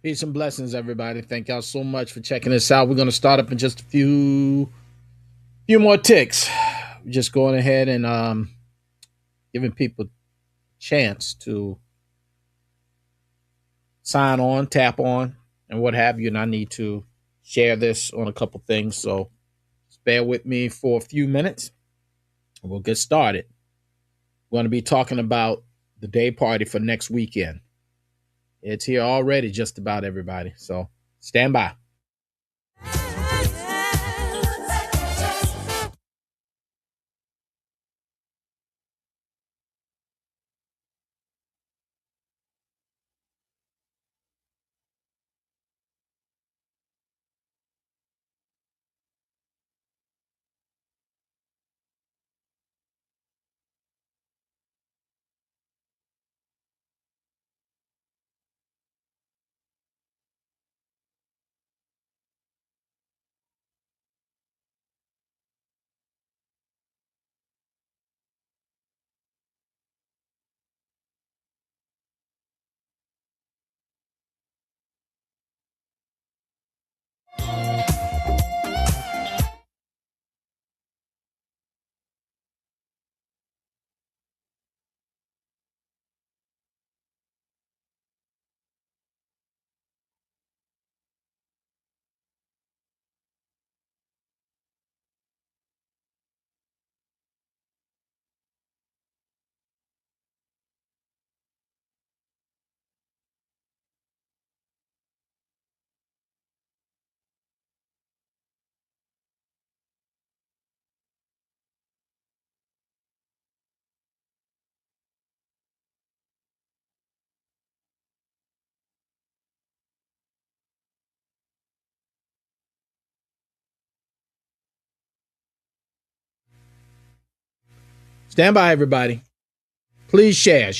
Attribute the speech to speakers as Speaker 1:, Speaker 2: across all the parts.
Speaker 1: Peace and blessings, everybody. Thank y'all so much for checking this out. We're going to start up in just a few more ticks. We're just going ahead and giving people a chance to sign on, tap on, and what have you. And I need to share this on a couple things. So just bear with me for a few minutes and we'll get started. We're going to be talking about the day party for next weekend. It's here already, just about everybody. So stand by. Stand by, everybody. Please share.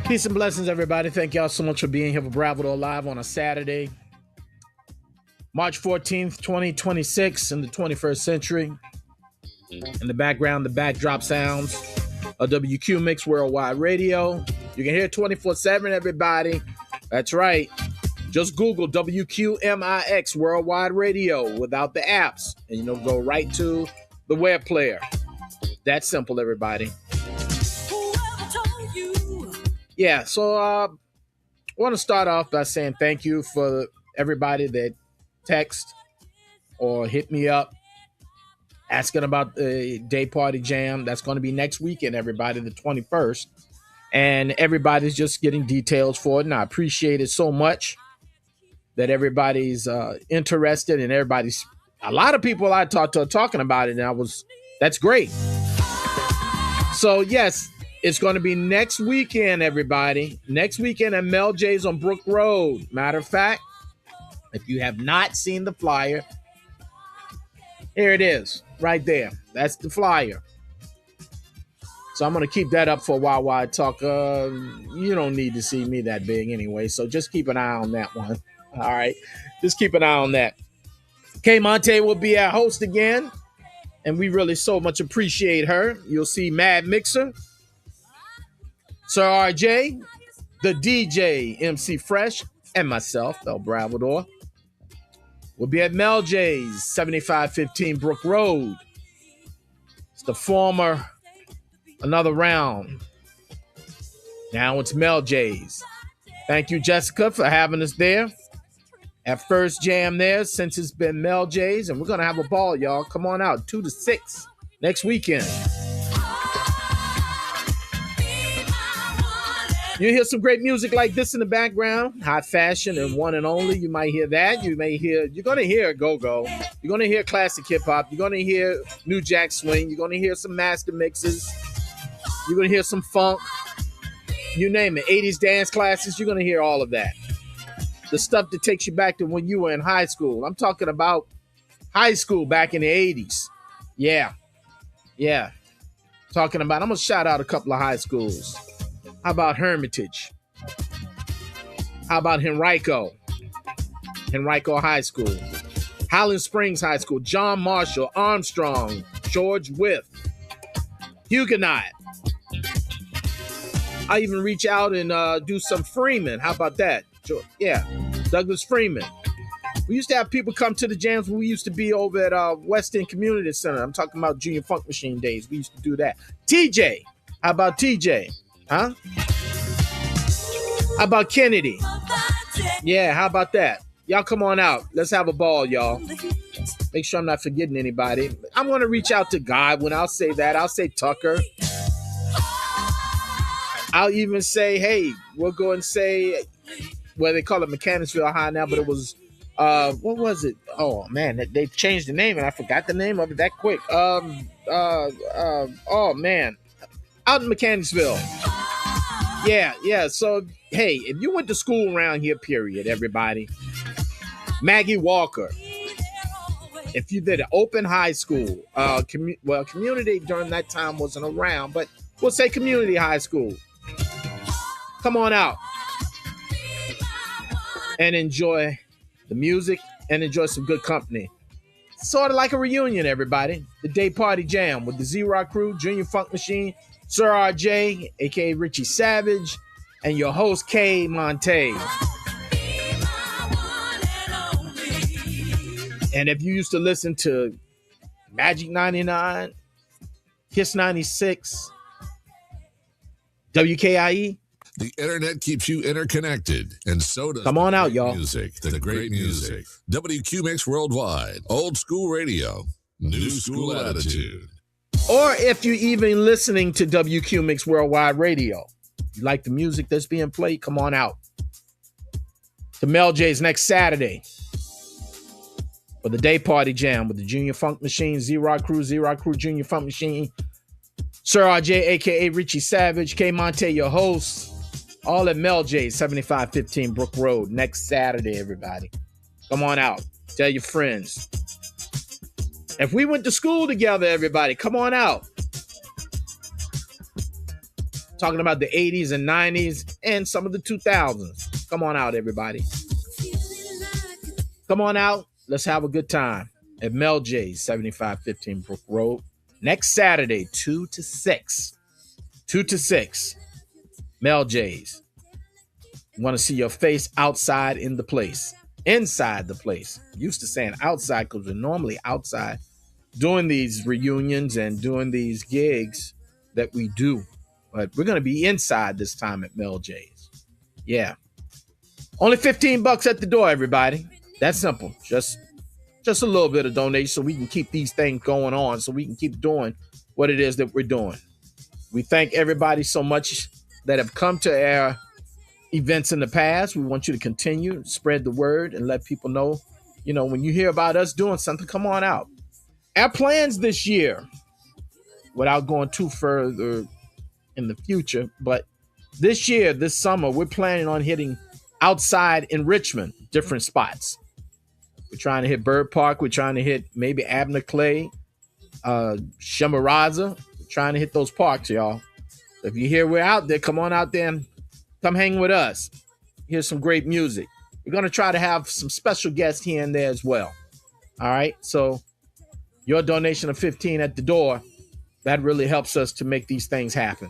Speaker 1: Peace and blessings, everybody. Thank y'all so much for being here for Bravador Live on a Saturday, March 14th, 2026, in the 21st century. In the background, the backdrop sounds of WQ Mix Worldwide Radio. You can hear 24/7, everybody. That's right. Just Google WQMIX Worldwide Radio without the apps, and go right to the web player. That's simple, everybody. Yeah, so I want to start off by saying thank you for everybody that text or hit me up asking about the day party jam. That's going to be next weekend, everybody, the 21st. And everybody's just getting details for it. And I appreciate it so much that everybody's interested, and a lot of people I talked to are talking about it. And that's great. So yes, it's going to be next weekend, everybody. Next weekend at Mel J's on Brook Road. Matter of fact, if you have not seen the flyer, here it is, right there. That's the flyer. So I'm going to keep that up for a while I talk. You don't need to see me that big anyway, so just keep an eye on that one. All right? Just keep an eye on that. K Monte will be our host again, and we really so much appreciate her. You'll see Mad Mixer, Sir RJ, the DJ, MC Fresh, and myself, El Bravador. We'll be at Mel J's, 7515 Brook Road. It's the former Another Round. Now it's Mel J's. Thank you, Jessica, for having us there at First Jam there since it's been Mel J's. And we're going to have a ball, y'all. Come on out, 2 to 6 next weekend. You hear some great music like this in the background, high fashion and one and only. You might hear that. You're going to hear go-go. You're going to hear classic hip-hop. You're going to hear New Jack Swing. You're going to hear some master mixes. You're going to hear some funk. You name it, 80s dance classes. You're going to hear all of that. The stuff that takes you back to when you were in high school. I'm talking about high school back in the 80s. Yeah. I'm going to shout out a couple of high schools. How about Hermitage? How about Henrico High School? Highland Springs High School, John Marshall, Armstrong, George Wythe, Huguenot. I even reach out and do some Freeman. How about that? Yeah, Douglas Freeman. We used to have people come to the jams when we used to be over at West End Community Center. I'm talking about Junior Funk Machine days. We used to do that. TJ. How about TJ? Huh? How about Kennedy? Yeah, how about that? Y'all come on out. Let's have a ball, y'all. Make sure I'm not forgetting anybody. I'm going to reach out to God when I'll say that. I'll say Tucker. I'll even say, hey, we'll go and say, well, they call it Mechanicsville High now, but it was, what was it? Oh, man, they changed the name, and I forgot the name of it that quick. Oh, man. Out in Mechanicsville. Yeah. So, hey, if you went to school around here, period, everybody. Maggie Walker. If you did an open high school, community during that time wasn't around, but we'll say community high school. Come on out and enjoy the music and enjoy some good company. Sort of like a reunion, everybody. The Day Party Jam with the Z-Rock Crew, Junior Funk Machine, Sir RJ, a.k.a. Richie Savage, and your host, K. Monte. And if you used to listen to Magic 99, Kiss 96, WKIE,
Speaker 2: the internet keeps you interconnected, and so does
Speaker 1: come on out, y'all.
Speaker 2: Music, the great music. WQ Mix Worldwide, old school radio, new school attitude.
Speaker 1: Or if you're even listening to WQ Mix Worldwide Radio, you like the music that's being played, come on out to Mel J's next Saturday for the Day Party Jam with the Junior Funk Machine, Z-Rock Crew, Junior Funk Machine, Sir RJ, a.k.a. Richie Savage, K. Monte, your host, all at Mel J's, 7515 Brook Road, next Saturday, everybody. Come on out. Tell your friends. If we went to school together, everybody, come on out. Talking about the 80s and 90s and some of the 2000s. Come on out, everybody. Come on out. Let's have a good time at Mel J's, 7515 Brook Road. Next Saturday, 2 to 6. 2 to 6. Mel J's. Want to see your face outside in the place. Inside the place. Used to saying outside because we're normally outside doing these reunions and doing these gigs that we do. But we're going to be inside this time at Mel J's. Yeah. Only $15 at the door, everybody. That's simple. Just a little bit of donation so we can keep these things going on, so we can keep doing what it is that we're doing. We thank everybody so much that have come to our events in the past. We want you to continue, spread the word, and let people know, when you hear about us doing something, come on out. Our plans this year, without going too further in the future, but this year, this summer, we're planning on hitting outside in Richmond, different spots. We're trying to hit Bird Park. We're trying to hit maybe Abner Clay, Shimaraza. We're trying to hit those parks, y'all. So if you hear we're out there, come on out there and come hang with us. Here's some great music. We're going to try to have some special guests here and there as well. All right. So your donation of $15 at the door, that really helps us to make these things happen.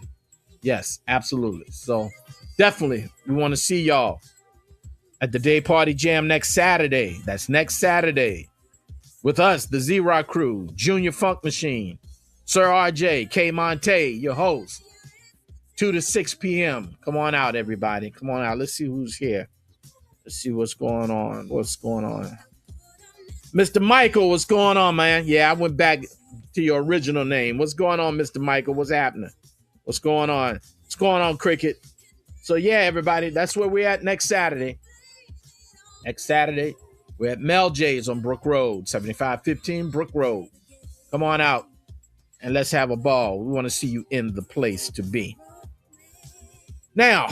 Speaker 1: Yes, absolutely. So definitely we want to see y'all at the Day Party Jam next Saturday. That's next Saturday with us, the Z-Rock Crew, Junior Funk Machine, Sir RJ, K. Monte, your host. 2 to 6 p.m. Come on out, everybody. Come on out. Let's see who's here. Let's see what's going on. What's going on? Mr. Michael, what's going on, man? Yeah, I went back to your original name. What's going on, Mr. Michael? What's happening? What's going on? What's going on, Cricket? So, yeah, everybody, that's where we're at next Saturday. Next Saturday, we're at Mel J's on Brook Road, 7515 Brook Road. Come on out and let's have a ball. We want to see you in the place to be. Now,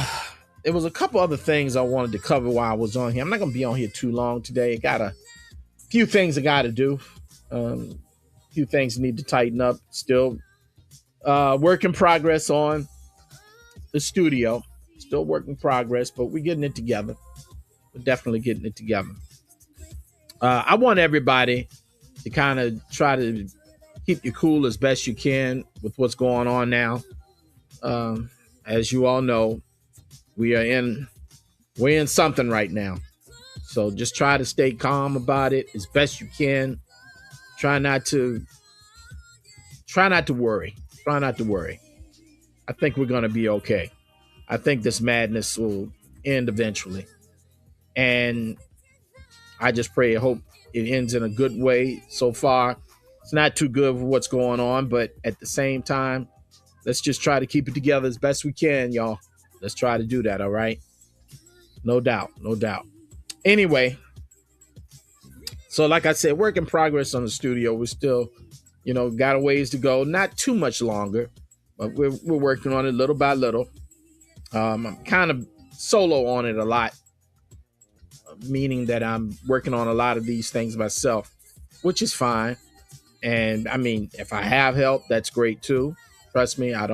Speaker 1: there was a couple other things I wanted to cover while I was on here. I'm not going to be on here too long today. Got a few things I got to do. A few things need to tighten up. Still work in progress on the studio. Still work in progress, but we're getting it together. We're definitely getting it together. I want everybody to kind of try to keep you cool as best you can with what's going on now. As you all know, we're in something right now. So just try to stay calm about it as best you can. Try not to worry. Try not to worry. I think we're going to be okay. I think this madness will end eventually. And I just pray, hope it ends in a good way. So far, it's not too good for what's going on, but at the same time, let's just try to keep it together as best we can, y'all. Let's try to do that, all right? No doubt, no doubt. Anyway, so like I said, work in progress on the studio. We're still, got a ways to go. Not too much longer, but we're working on it little by little. I'm kind of solo on it a lot, meaning that I'm working on a lot of these things myself, which is fine. And I mean, if I have help, that's great too. Trust me, I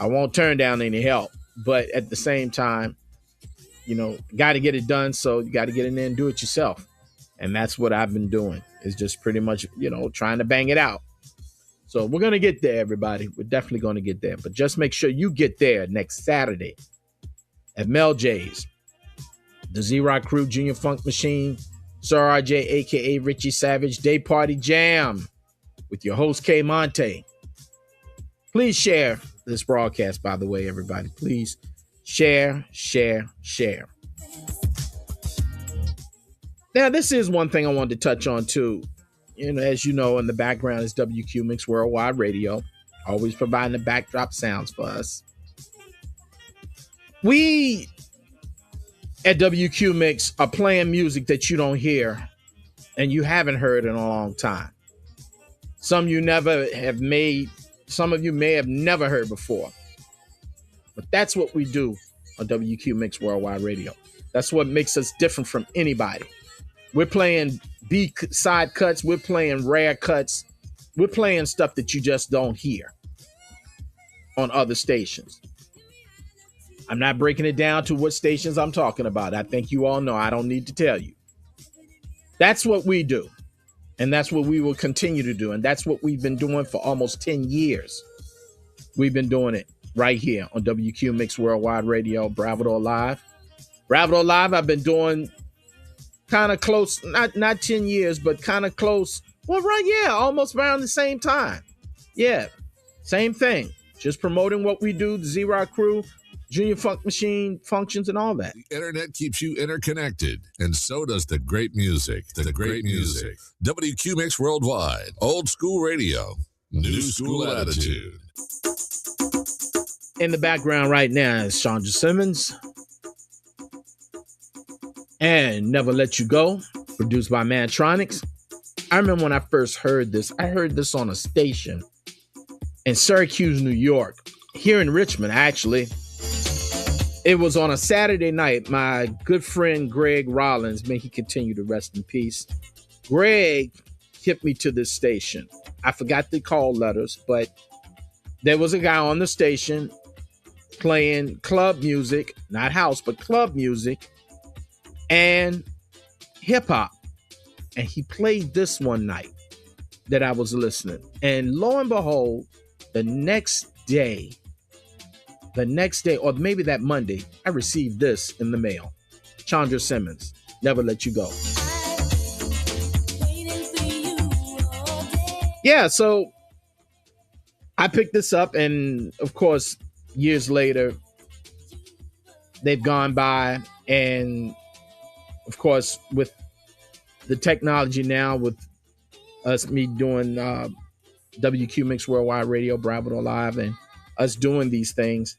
Speaker 1: won't turn down any help. But at the same time, got to get it done. So you got to get in there and do it yourself. And that's what I've been doing, is just pretty much, trying to bang it out. So we're going to get there, everybody. We're definitely going to get there. But just make sure you get there next Saturday at Mel J's, the Z-Rock Crew, Junior Funk Machine, Sir RJ, a.k.a. Richie Savage, Day Party Jam with your host, K. Monte. Please share this broadcast, by the way, everybody. Please share. Now, this is one thing I wanted to touch on, too. As you know, in the background is WQ Mix Worldwide Radio, always providing the backdrop sounds for us. We at WQ Mix are playing music that you don't hear and you haven't heard in a long time. Some of you may have never heard before. But that's what we do on WQ Mix Worldwide Radio. That's what makes us different from anybody. We're playing B-side cuts. We're playing rare cuts. We're playing stuff that you just don't hear on other stations. I'm not breaking it down to what stations I'm talking about. I think you all know. I don't need to tell you. That's what we do. And that's what we will continue to do. And that's what we've been doing for almost 10 years. We've been doing it right here on WQ Mix Worldwide Radio, Bravador Live. Bravador Live, I've been doing kind of close, not 10 years, but kind of close. Well, right, yeah, almost around the same time. Yeah, same thing. Just promoting what we do, the Z-Rock Crew, Junior Funk Machine functions and all that.
Speaker 2: The internet keeps you interconnected, and so does the great music. The great music. WQ Mix Worldwide. Old school radio. New school attitude.
Speaker 1: In the background right now is Chandra Simmons and Never Let You Go, produced by Mantronics. I remember when I first heard this, I heard this on a station in Syracuse, New York, here in Richmond, actually. It was on a Saturday night. My good friend Greg Rollins, may he continue to rest in peace. Greg hit me to this station. I forgot the call letters, but there was a guy on the station playing club music, not house, but club music and hip hop. And he played this one night that I was listening. And lo and behold, the next day, or maybe that Monday, I received this in the mail. Chandra Simmons, Never Let You Go. Yeah, so I picked this up, and of course, years later, they've gone by, and of course, with the technology now, with me doing WQ Mix Worldwide Radio, Bravador Live, and us doing these things,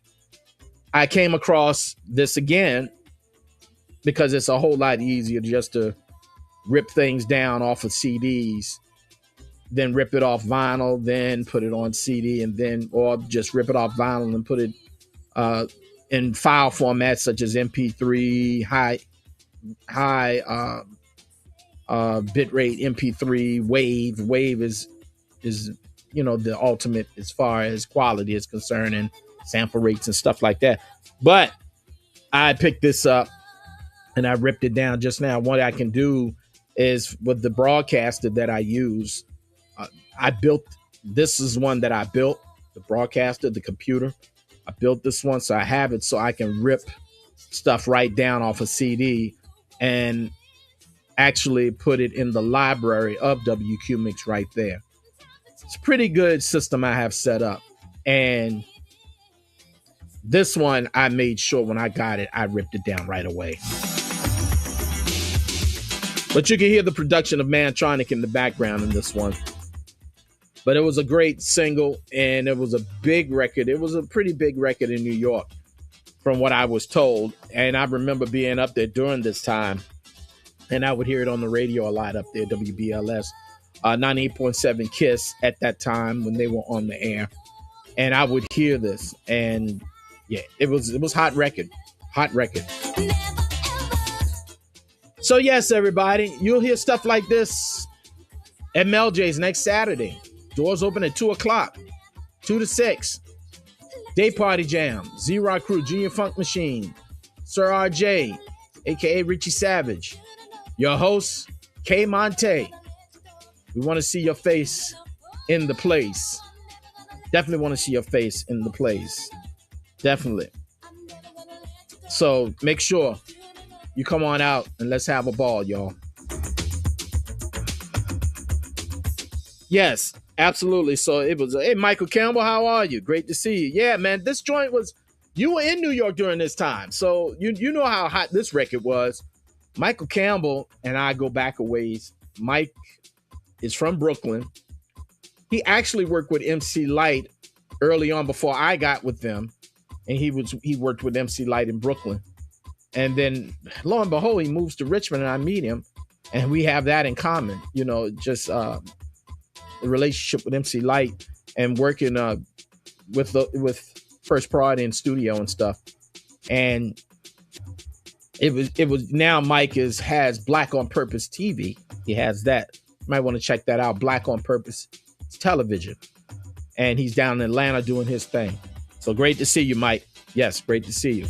Speaker 1: I came across this again because it's a whole lot easier just to rip things down off of CDs, then rip it off vinyl, then put it on CD, and then, or just rip it off vinyl and put it in file formats such as MP3, high bitrate MP3, wave. Wave is the ultimate as far as quality is concerned and sample rates and stuff like that. But I picked this up and I ripped it down just now. What I can do is with the broadcaster that I use, I built, this is one that I built, the broadcaster, the computer. I built this one, so I have it so I can rip stuff right down off a CD and actually put it in the library of WQ Mix right there. It's a pretty good system I have set up. And this one, I made sure when I got it, I ripped it down right away. But you can hear the production of Mantronic in the background in this one. But it was a great single, and it was a big record. It was a pretty big record in New York, from what I was told. And I remember being up there during this time, and I would hear it on the radio a lot up there, WBLS, 98.7 KISS at that time when they were on the air. And I would hear this, and yeah, it was hot record. So yes, everybody, you'll hear stuff like this at Mel J's next Saturday. Doors open at 2 o'clock, 2 to 6. Day Party Jam, Z-Rock Crew, Junior Funk Machine, Sir RJ, a.k.a. Richie Savage. Your host, K Monte. We want to see your face in the place. Definitely want to see your face in the place. Definitely. So make sure you come on out and let's have a ball, y'all. Yes, absolutely. So it was, hey, Michael Campbell, how are you? Great to see you. Yeah, man, this joint was, you were in New York during this time. So you know how hot this record was. Michael Campbell and I go back a ways. Mike is from Brooklyn. He actually worked with MC Light early on before I got with them. And he worked with MC Light in Brooklyn. And then lo and behold, he moves to Richmond and I meet him. And we have that in common, just the relationship with MC Light and working with First Prod in studio and stuff. And it was now Mike has Black on Purpose TV. He has that. You might want to check that out. Black on Purpose Television. And he's down in Atlanta doing his thing. So great to see you, Mike. Yes, great to see you.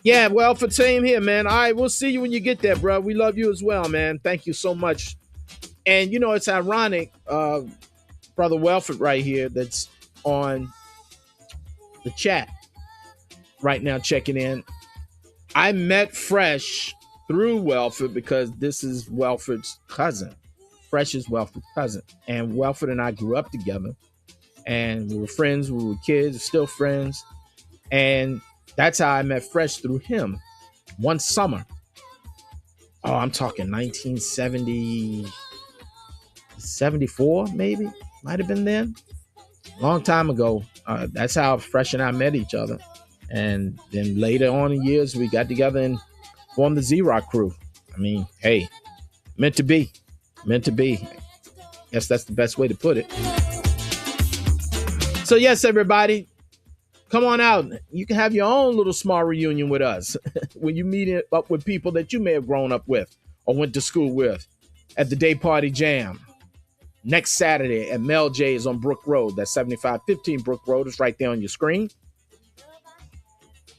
Speaker 1: Yeah, well, for same here, man. All right, we'll see you when you get there, bro. We love you as well, man. Thank you so much. And, it's ironic, Brother Welford right here that's on the chat right now checking in. I met Fresh through Welford because this is Welford's cousin. Fresh is Welford's cousin. And Welford and I grew up together. And we were friends. We were kids, still friends. And that's how I met Fresh, through him. One summer. Oh, I'm talking 1970, 74, maybe. Might have been then. Long time ago. That's how Fresh and I met each other. And then later on in years, we got together and formed the Z-Rock Crew. I mean, hey, meant to be. Meant to be. Guess that's the best way to put it. So yes, everybody, come on out. You can have your own little small reunion with us when you meet up with people that you may have grown up with or went to school with at the Day Party Jam next Saturday at Mel J's on Brook Road. That's 7515 Brook Road. It's right there on your screen.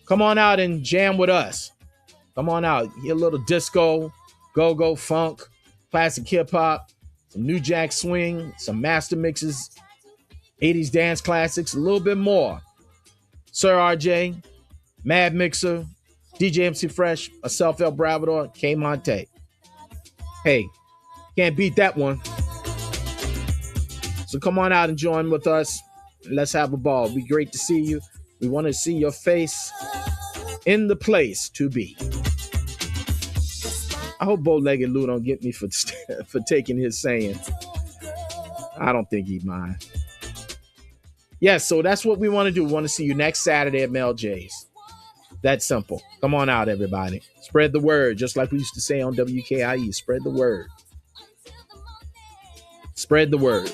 Speaker 1: Come on out and jam with us. Come on out. Hear a little disco, go-go, funk, classic hip-hop, some New Jack Swing, some master mixes, 80s dance classics, a little bit more. Sir RJ, Mad Mixer, DJ MC Fresh, myself, El Bravador, K Monte. Hey, can't beat that one. So come on out and join with us Let's have a ball. It'd be great to see you. We want to see your face in the place to be. I hope Bow-Legged Lou don't get me for for taking his saying. I don't think he'd mind. Yes, so that's what we want to do. We want to see you next Saturday at Mel J's. That's simple. Come on out, everybody. Spread the word, just like we used to say on WKIE. Spread the word. Spread the word.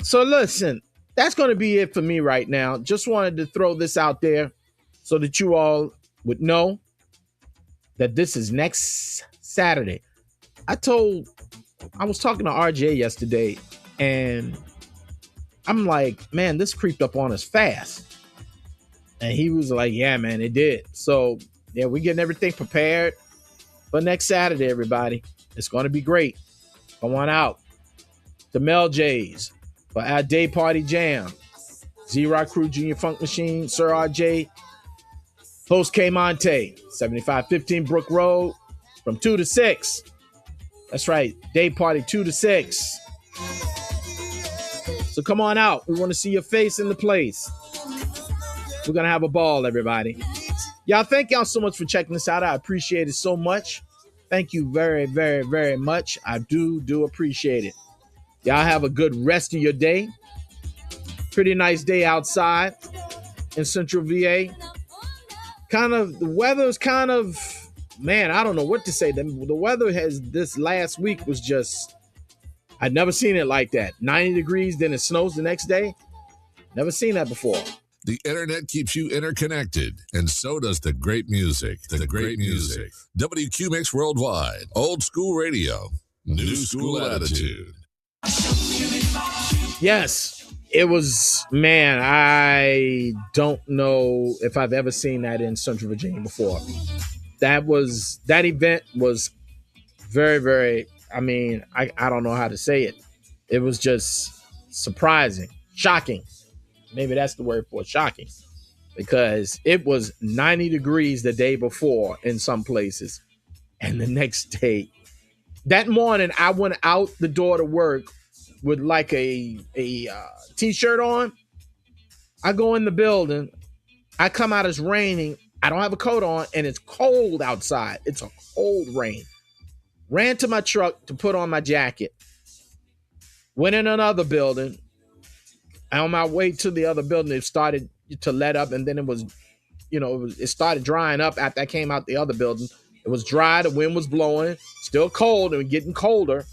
Speaker 1: So listen, that's going to be it for me right now. Just wanted to throw this out there so that you all would know that this is next Saturday. I was talking to RJ yesterday, and I'm like, man, this creeped up on us fast. And he was like, yeah, man, it did. So, yeah, we're getting everything prepared for next Saturday, everybody. It's going to be great. Come on out to Mel J's for our day party jam. Z-Rock Crew, Junior Funk Machine, Sir RJ, Host K Monte, 7515 Brook Road from 2 to 6. That's right, day party 2 to 6. So come on out. We want to see your face in the place. We're going to have a ball, everybody. Y'all, thank y'all so much for checking this out. I appreciate it so much. Thank you very, very, very much. I do appreciate it. Y'all have a good rest of your day. Pretty nice day outside in Central VA. The weather's man, I don't know what to say. The weather this last week was just, I'd never seen it like that. 90 degrees, then it snows the next day. Never seen that before.
Speaker 2: The internet keeps you interconnected, and so does the great music. The great music. WQ Mix Worldwide. Old school radio. New school attitude.
Speaker 1: Yes, it was, man, I don't know if I've ever seen that in Central Virginia before. That event was very, very, I mean, I don't know how to say it. It was just surprising, shocking. Maybe that's the word for it, shocking. Because it was 90 degrees the day before in some places. And the next day, that morning, I went out the door to work with like a t-shirt on. I go in the building. I come out, it's raining. I don't have a coat on, and it's cold outside. It's a cold rain. Ran to my truck to put on my jacket. Went in another building. On my way to the other building, it started to let up, and then it started drying up after I came out the other building. It was dry, the wind was blowing, still cold and getting colder.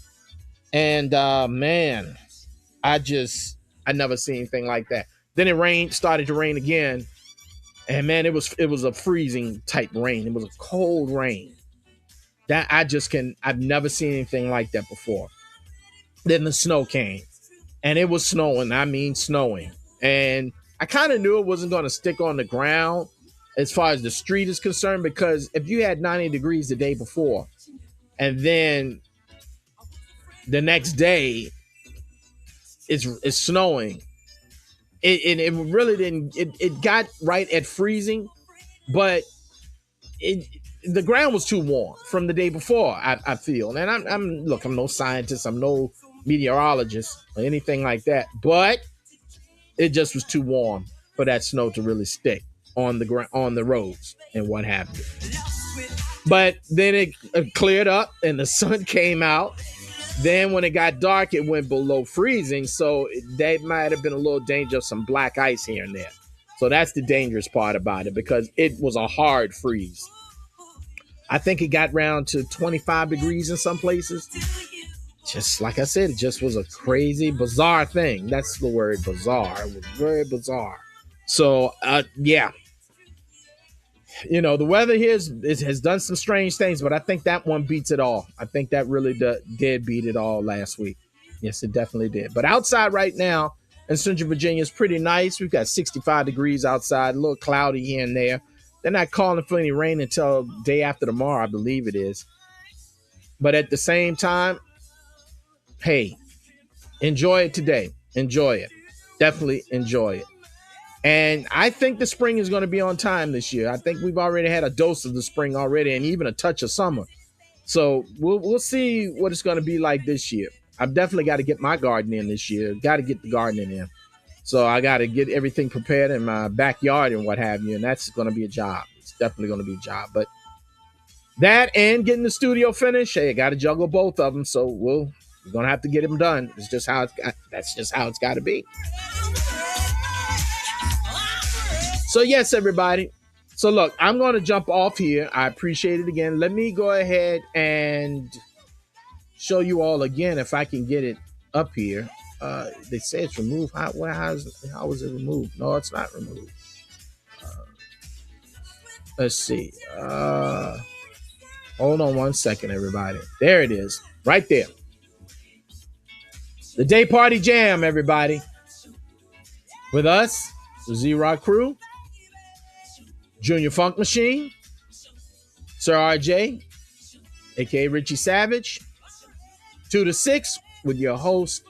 Speaker 1: And man, I never seen anything like that. Then it started to rain again. And man, it was a freezing type rain. It was a cold rain. That I've never seen anything like that before. Then the snow came. And it was snowing. I mean, snowing. And I kind of knew it wasn't going to stick on the ground as far as the street is concerned, because if you had 90 degrees the day before, and then the next day it's snowing, it really didn't. It got right at freezing, but the ground was too warm from the day before. I feel, and I'm no scientist. I'm no meteorologist or anything like that, but it just was too warm for that snow to really stick on the roads and what have you. But then it cleared up and the sun came out. Then when it got dark, it went below freezing, so that might have been a little danger of some black ice here and there. So that's the dangerous part about it, because it was a hard freeze. I think it got round to 25 degrees in some places. Just like I said, it just was a crazy, bizarre thing. That's the word, bizarre. It was very bizarre. So, yeah. The weather here has done some strange things, but I think that one beats it all. I think that really did beat it all last week. Yes, it definitely did. But outside right now in Central Virginia is pretty nice. We've got 65 degrees outside, a little cloudy here and there. They're not calling for any rain until day after tomorrow, I believe it is. But at the same time, hey, enjoy it today. Enjoy it. Definitely enjoy it. And I think the spring is going to be on time this year. I think we've already had a dose of the spring already, and even a touch of summer. So we'll see what it's going to be like this year. I've definitely got to get my garden in this year. Got to get the gardening in. So I got to get everything prepared in my backyard and what have you. And that's going to be a job. It's definitely going to be a job. But that and getting the studio finished, hey, I got to juggle both of them. So we're going to have to get them done. That's just how it's got to be. So yes, everybody. So look, I'm going to jump off here. I appreciate it again. Let me go ahead and show you all again if I can get it up here. They say it's removed. How is it removed? No, it's not removed. Let's see. Hold on one second, everybody. There it is. Right there. The Day Party Jam, everybody. With us, the Z-Rock crew, Junior Funk Machine, Sir RJ, a.k.a. Richie Savage, 2 to 6 with your host,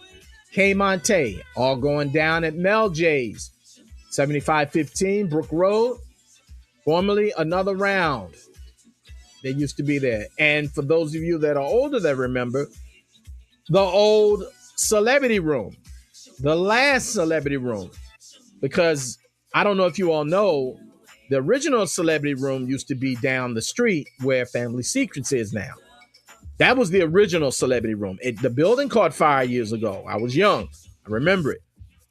Speaker 1: K Monte, all going down at Mel J's, 7515 Brook Road, formerly Another Round. They used to be there. And for those of you that are older that remember, the old Celebrity Room, the last Celebrity Room, because I don't know if you all know, the original Celebrity Room used to be down the street where Family Secrets is now. That was the original Celebrity Room. The building caught fire years ago. I was young. I remember it.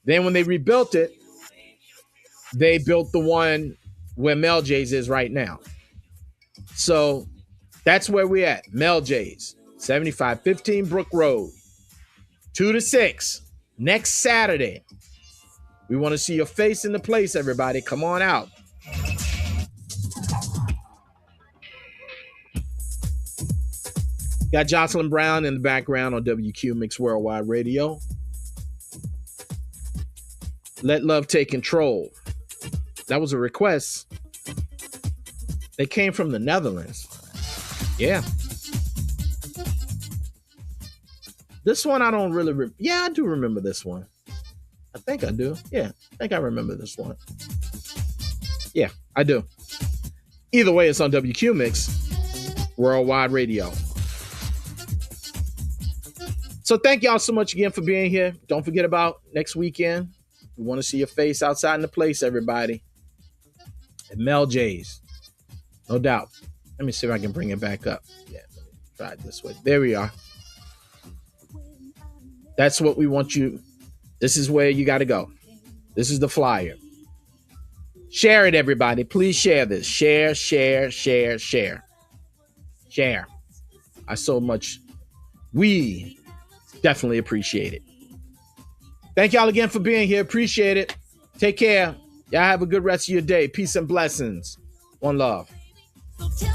Speaker 1: Then when they rebuilt it, they built the one where Mel J's is right now. So that's where we're at. Mel J's, 7515 Brook Road, 2 to 6, next Saturday. We want to see your face in the place, everybody. Come on out. Got Jocelyn Brown in the background on WQ Mix Worldwide Radio. Let Love Take Control. That was a request. They came from the Netherlands. Yeah. This one I don't really... Yeah, I do remember this one. I think I do. Yeah, I think I remember this one. Yeah, I do. Either way, it's on WQ Mix Worldwide Radio. So thank y'all so much again for being here. Don't forget about next weekend. We want to see your face outside in the place, everybody. At Mel J's. No doubt. Let me see if I can bring it back up. Yeah, let me try it this way. There we are. That's what we want you. This is where you got to go. This is the flyer. Share it, everybody. Please share this. Share, share, share, share. Share. We definitely appreciate it. Thank y'all again for being here. Appreciate it. Take care. Y'all have a good rest of your day. Peace and blessings. One love. So